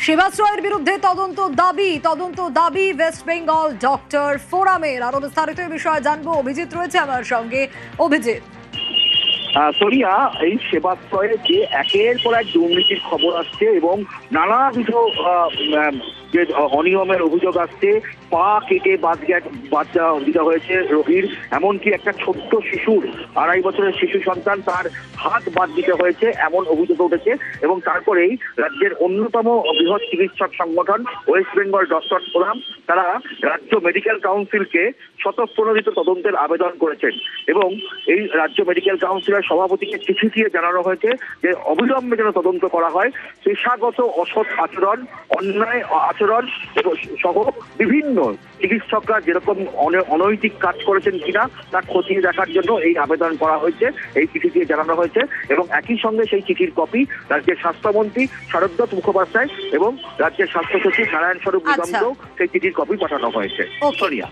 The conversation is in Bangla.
শিবাস রয়ের বিরুদ্ধে তদন্ত দাবি ওয়েস্ট বেঙ্গল ডক্টর ফোরামের। আরো বিস্তারিত এই বিষয়ে জানবো, অভিজিৎ রয়েছে আমার সঙ্গে। অভিজিৎ, সোনিয়া, এই সেবাশ্রয়ে যে একের পর এক দুর্নীতির খবর আসছে এবং নানাবিধ যে অনিয়মের অভিযোগ আসছে, পা কেটে বাদ দিতে হয়েছে রোগীর, এমনকি একটা ছোট্ট শিশুর 2.5 বছরের শিশু সন্তান তার হাত বাদ দিতে হয়েছে, এমন অভিযোগ উঠেছে। এবং তারপরেই রাজ্যের অন্যতম বৃহৎ চিকিৎসক সংগঠন ওয়েস্ট বেঙ্গল ডক্টর ফোরাম, তারা রাজ্য মেডিকেল কাউন্সিলকে স্বতঃপ্রণোদিত তদন্তের আবেদন করেছেন এবং এই রাজ্য মেডিকেল কাউন্সিলের সভাপতিকে চিঠি দিয়ে জানানো হয়েছে যে অবিলম্বে যেন তদন্ত করা হয়। পেশাগত অসৎ আচরণ, অন্যায় আচরণ সহ বিভিন্ন চিকিৎসকরা যেরকম অনৈতিক কাজ করেছেন কিনা তা খতিয়ে দেখার জন্য এই আবেদন করা হয়েছে, এই চিঠি দিয়ে জানানো হয়েছে। এবং একই সঙ্গে সেই চিঠির কপি রাজ্যের স্বাস্থ্যমন্ত্রী শারদত্ত মুখোপাধ্যায় এবং রাজ্যের স্বাস্থ্য সচিব নারায়ণ স্বরূপ নিগমকেও সেই চিঠির কপি পাঠানো হয়েছে। সোনিয়া।